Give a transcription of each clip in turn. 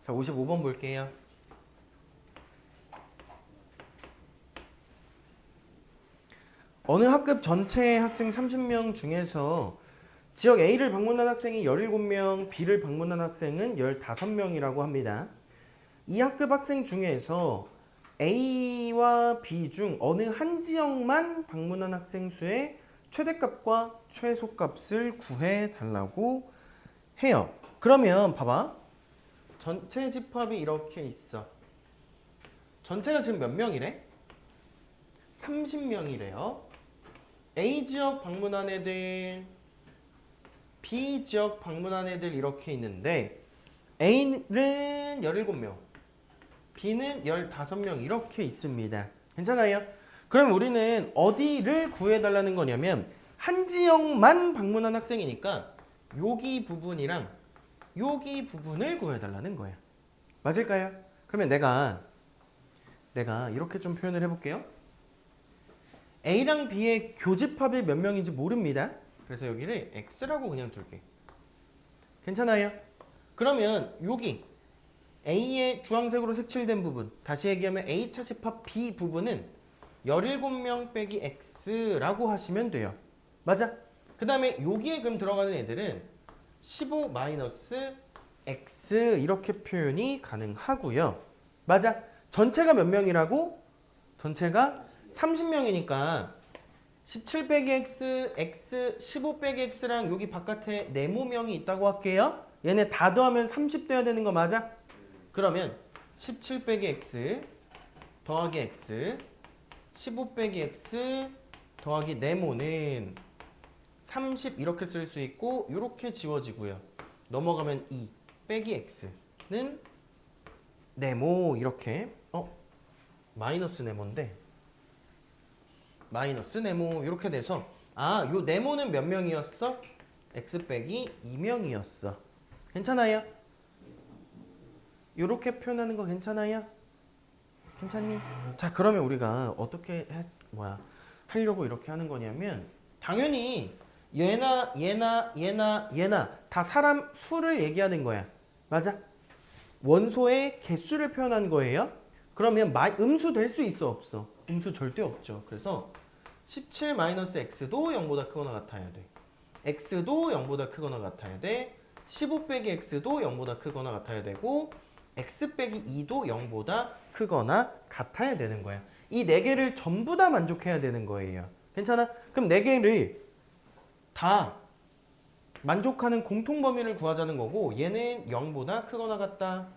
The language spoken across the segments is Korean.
자, 55번 볼게요. 어느 학급 전체 학생 30명 중에서 지역 A를 방문한 학생이 17명, B를 방문한 학생은 15명이라고 합니다. 이 학급 학생 중에서 A와 B 중 어느 한 지역만 방문한 학생 수의 최대값과 최소값을 구해달라고 해요. 그러면 봐봐. 전체 집합이 이렇게 있어. 전체가 지금 몇 명이래? 30명이래요. A 지역 방문한 애들, B 지역 방문한 애들 이렇게 있는데 A는 17명, B는 15명 이렇게 있습니다. 괜찮아요? 그럼 우리는 어디를 구해달라는 거냐면 한 지역만 방문한 학생이니까 여기 부분이랑 여기 부분을 구해달라는 거야. 맞을까요? 그러면 내가 이렇게 좀 표현을 해볼게요. A랑 B의 교집합이 몇 명인지 모릅니다. 그래서 여기를 X라고 그냥 둘게. 괜찮아요? 그러면 여기 A의 주황색으로 색칠된 부분, 다시 얘기하면 A차 집합 B 부분은 17명 빼기 X라고 하시면 돼요. 맞아? 그 다음에 여기에 그럼 들어가는 애들은 15 마이너스 X 이렇게 표현이 가능하고요. 맞아? 전체가 몇 명이라고? 전체가 30명이니까 17 빼기 X, X, 15 빼기 X랑 여기 바깥에 네모명이 있다고 할게요. 얘네 다 더하면 30 돼야 되는 거 맞아? 그러면 17 빼기 X 더하기 X 15 빼기 X 더하기 네모는 30 이렇게 쓸 수 있고 이렇게 지워지고요. 넘어가면 2 빼기 X는 네모 이렇게 마이너스 네모인데 마이너스 네모 이렇게 돼서 요 네모는 몇 명이었어? X 빼기 2명이었어. 괜찮아요? 이렇게 표현하는 거 괜찮아요? 괜찮니? 자, 그러면 우리가 어떻게 하려고 이렇게 하는 거냐면 당연히 얘나 다 사람 수를 얘기하는 거야. 맞아? 원소의 개수를 표현한 거예요. 그러면 음수 될 수 있어 없어? 음수 절대 없죠. 그래서 17-x도 0보다 크거나 같아야 돼. x도 0보다 크거나 같아야 돼. 15 빼기 x도 0보다 크거나 같아야 되고 x 빼기 2도 0보다 크거나 같아야 되는 거야. 이 네 개를 전부 다 만족해야 되는 거예요. 괜찮아? 그럼 네 개를 다 만족하는 공통 범위를 구하자는 거고 얘는 0보다 크거나 같다.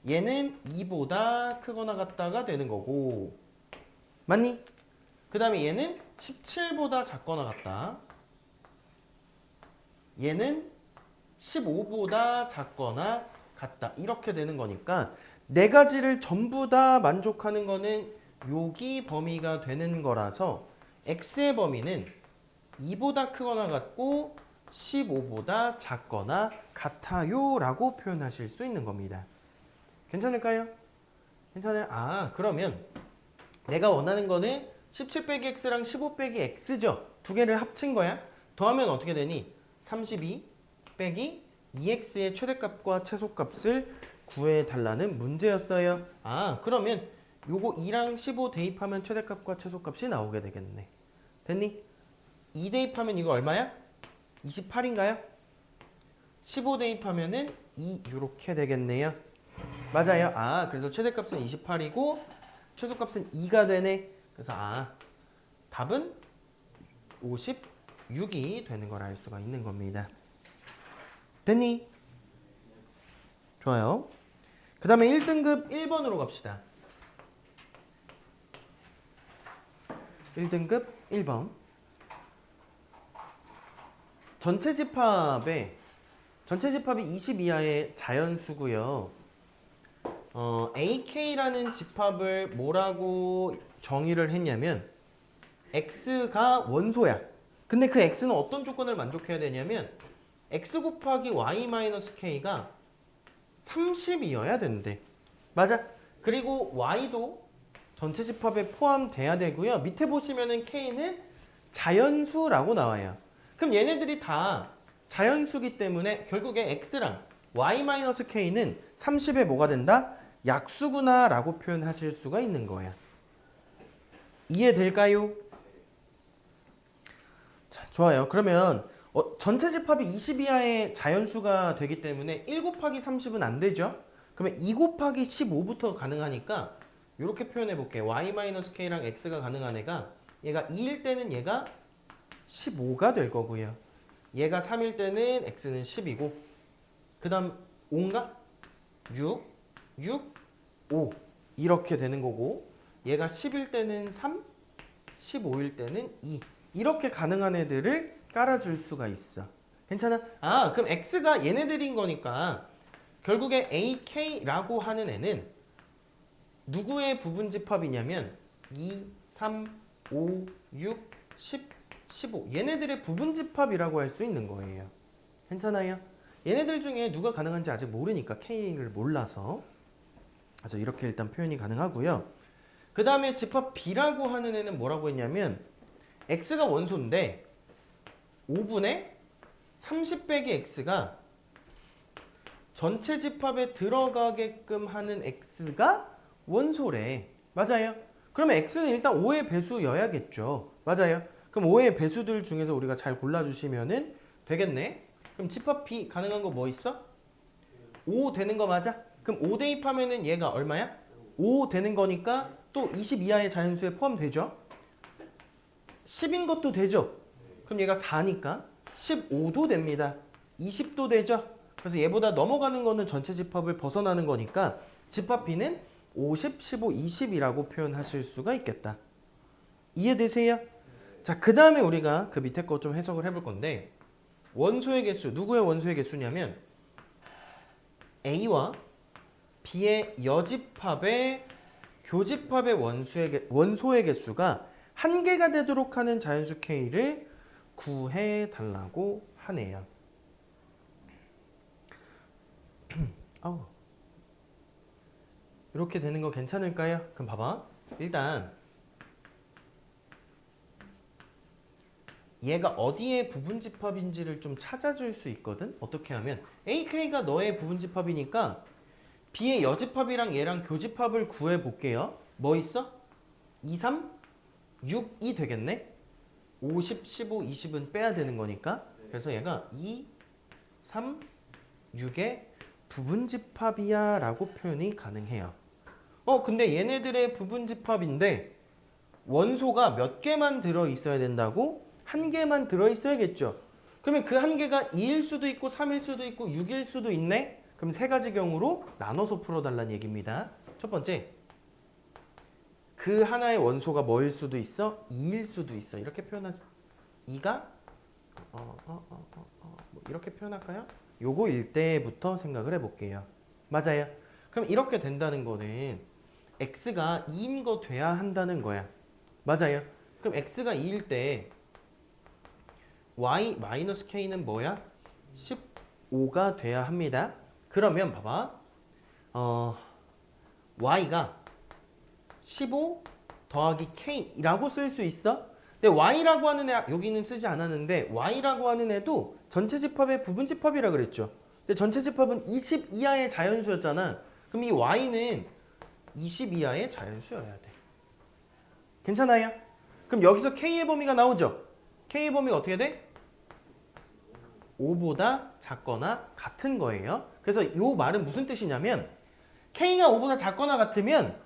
얘는 2보다 크거나 같다가 되는 거고 맞니? 그 다음에 얘는 17보다 작거나 같다. 얘는 15보다 작거나 같다. 이렇게 되는 거니까 네 가지를 전부 다 만족하는 거는 여기 범위가 되는 거라서 x의 범위는 2보다 크거나 같고 15보다 작거나 같아요 라고 표현하실 수 있는 겁니다. 괜찮을까요? 괜찮아요? 그러면 내가 원하는 거는 17 빼기 x랑 15 빼기 x죠. 두 개를 합친 거야. 더하면 어떻게 되니? 32 빼기 2x의 최대값과 최소값을 구해달라는 문제였어요. 그러면 요거 2랑 15 대입하면 최대값과 최소값이 나오게 되겠네. 됐니? 2 대입하면 이거 얼마야? 28인가요? 15 대입하면은 2 이렇게 되겠네요. 맞아요. 그래서 최대값은 28이고 최소값은 2가 되네. 그래서 답은 56이 되는 걸 알 수가 있는 겁니다. 됐니? 좋아요. 그 다음에 1등급 1번으로 갑시다. 1등급 1번. 전체 집합이 20 이하의 자연수고요. AK라는 집합을 뭐라고 정의를 했냐면 X가 원소야. 근데 그 X는 어떤 조건을 만족해야 되냐면 X 곱하기 Y-K가 30이어야 된대. 맞아? 그리고 Y도 전체 집합에 포함돼야 되고요. 밑에 보시면은 K는 자연수라고 나와요. 그럼 얘네들이 다 자연수기 때문에 결국에 X랑 y-k는 30에 뭐가 된다? 약수구나 라고 표현하실 수가 있는 거야. 이해될까요? 자, 좋아요. 그러면 전체 집합이 20 이하의 자연수가 되기 때문에 1 곱하기 30은 안 되죠? 그러면 2 곱하기 15부터 가능하니까 이렇게 표현해 볼게요. y-k랑 x가 가능한 애가 얘가 2일 때는 얘가 15가 될 거고요. 얘가 3일 때는 x는 10이고 그 다음 5인가? 6, 5 이렇게 되는 거고 얘가 10일 때는 3, 15일 때는 2 이렇게 가능한 애들을 깔아줄 수가 있어. 괜찮아? 아, 그럼 x가 얘네들인 거니까 결국에 ak라고 하는 애는 누구의 부분집합이냐면 2, 3, 5, 6, 10, 15 얘네들의 부분집합이라고 할 수 있는 거예요. 괜찮아요? 얘네들 중에 누가 가능한지 아직 모르니까 k를 몰라서 그래서 이렇게 일단 표현이 가능하고요. 그 다음에 집합 b라고 하는 애는 뭐라고 했냐면 x가 원소인데 5분의 30 빼기 x가 전체 집합에 들어가게끔 하는 x가 원소래. 맞아요? 그러면 x는 일단 5의 배수여야겠죠. 맞아요? 그럼 5의 배수들 중에서 우리가 잘 골라주시면 되겠네. 그럼 집합 b 가능한 거 뭐 있어? 5 되는 거 맞아? 그럼 5 대입하면은 얘가 얼마야? 5 되는 거니까 또 20 이하의 자연수에 포함되죠? 10인 것도 되죠? 그럼 얘가 4니까 15도 됩니다. 20도 되죠? 그래서 얘보다 넘어가는 거는 전체 집합을 벗어나는 거니까 집합 b는 50, 15, 20이라고 표현하실 수가 있겠다. 이해되세요? 자, 그 다음에 우리가 그 밑에 거 좀 해석을 해볼 건데 원소의 개수, 누구의 원소의 개수냐면 A와 B의 여집합의 교집합의 원소의 개수가 한 개가 되도록 하는 자연수 K를 구해 달라고 하네요. 이렇게 되는 거 괜찮을까요? 그럼 봐봐. 일단 얘가 어디에 부분집합인지를 좀 찾아줄 수 있거든? 어떻게 하면 AK가 너의 부분집합이니까 B의 여집합이랑 얘랑 교집합을 구해볼게요. 뭐 있어? 2, 3, 6이 되겠네? 50, 15, 20은 빼야 되는 거니까 그래서 얘가 2, 3, 6의 부분집합이야 라고 표현이 가능해요. 근데 얘네들의 부분집합인데 원소가 몇 개만 들어있어야 된다고? 한 개만 들어있어야겠죠. 그러면 그 한 개가 2일 수도 있고 3일 수도 있고 6일 수도 있네? 그럼 세 가지 경우로 나눠서 풀어달라는 얘기입니다. 첫 번째, 그 하나의 원소가 뭐일 수도 있어? 2일 수도 있어. 이렇게 표현하죠. 2가 이렇게 표현할까요? 요거 일 때부터 생각을 해볼게요. 맞아요. 그럼 이렇게 된다는 거는 x가 2인 거 돼야 한다는 거야. 맞아요. 그럼 x가 2일 때 y-k는 뭐야? 15가 돼야 합니다. 그러면 봐봐. y가 15 더하기 k라고 쓸 수 있어? 근데 y라고 하는 애 여기는 쓰지 않았는데 y라고 하는 애도 전체 집합의 부분 집합이라 그랬죠. 근데 전체 집합은 20 이하의 자연수였잖아. 그럼 이 y는 20 이하의 자연수여야 돼. 괜찮아요? 그럼 여기서 k의 범위가 나오죠? k의 범위가 어떻게 돼? 5보다 작거나 같은 거예요. 그래서 이 말은 무슨 뜻이냐면 k가 5보다 작거나 같으면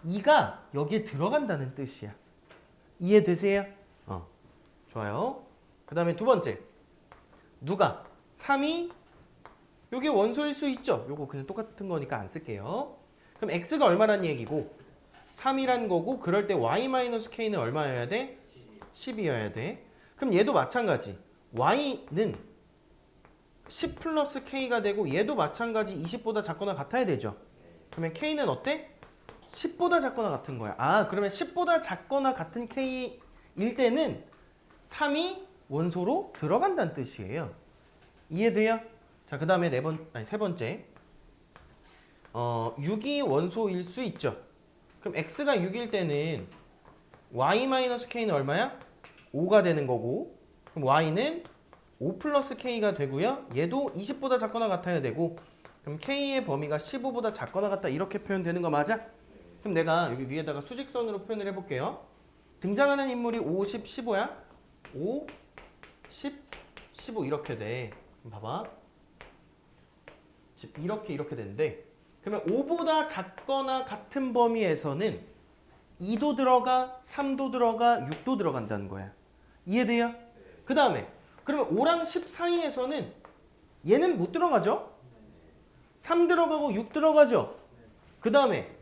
2가 여기에 들어간다는 뜻이야. 이해되세요? 좋아요. 그 다음에 두 번째. 누가? 3이 요게 원소일 수 있죠? 요거 그냥 똑같은 거니까 안 쓸게요. 그럼 x가 얼마란 얘기고 3이란 거고 그럴 때 y-k는 얼마여야 돼? 10이어야 돼. 그럼 얘도 마찬가지. y는 10 플러스 k가 되고 얘도 마찬가지 20보다 작거나 같아야 되죠. 그러면 k는 어때? 10보다 작거나 같은 거야. 그러면 10보다 작거나 같은 k일 때는 3이 원소로 들어간다는 뜻이에요. 이해돼요? 자, 그 다음에 세 번째. 6이 원소일 수 있죠. 그럼 x가 6일 때는 y-k는 얼마야? 5가 되는 거고 그럼 y는 5 플러스 K가 되고요. 얘도 20보다 작거나 같아야 되고 그럼 K의 범위가 15보다 작거나 같다 이렇게 표현되는 거 맞아? 그럼 내가 여기 위에다가 수직선으로 표현을 해볼게요. 등장하는 인물이 5, 10, 15야. 5, 10, 15 이렇게 돼. 그럼 봐봐. 이렇게 되는데 그러면 5보다 작거나 같은 범위에서는 2도 들어가, 3도 들어가, 6도 들어간다는 거야. 이해돼요? 그 다음에 그러면 5랑 10 사이에서는 얘는 못 들어가죠? 3 들어가고 6 들어가죠? 그 다음에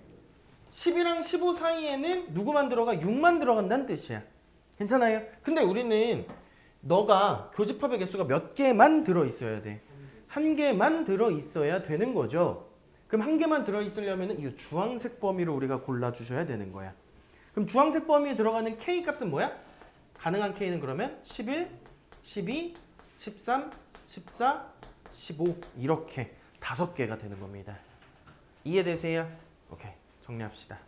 10이랑 15 사이에는 누구만 들어가? 6만 들어간다는 뜻이야. 괜찮아요? 근데 우리는 너가 교집합의 개수가 몇 개만 들어있어야 돼. 한 개만 들어있어야 되는 거죠. 그럼 한 개만 들어있으려면 이 주황색 범위를 우리가 골라주셔야 되는 거야. 그럼 주황색 범위에 들어가는 K 값은 뭐야? 가능한 K는 그러면 11, 12, 13, 14, 15 이렇게 5개가 되는 겁니다. 이해되세요? 오케이, 정리합시다.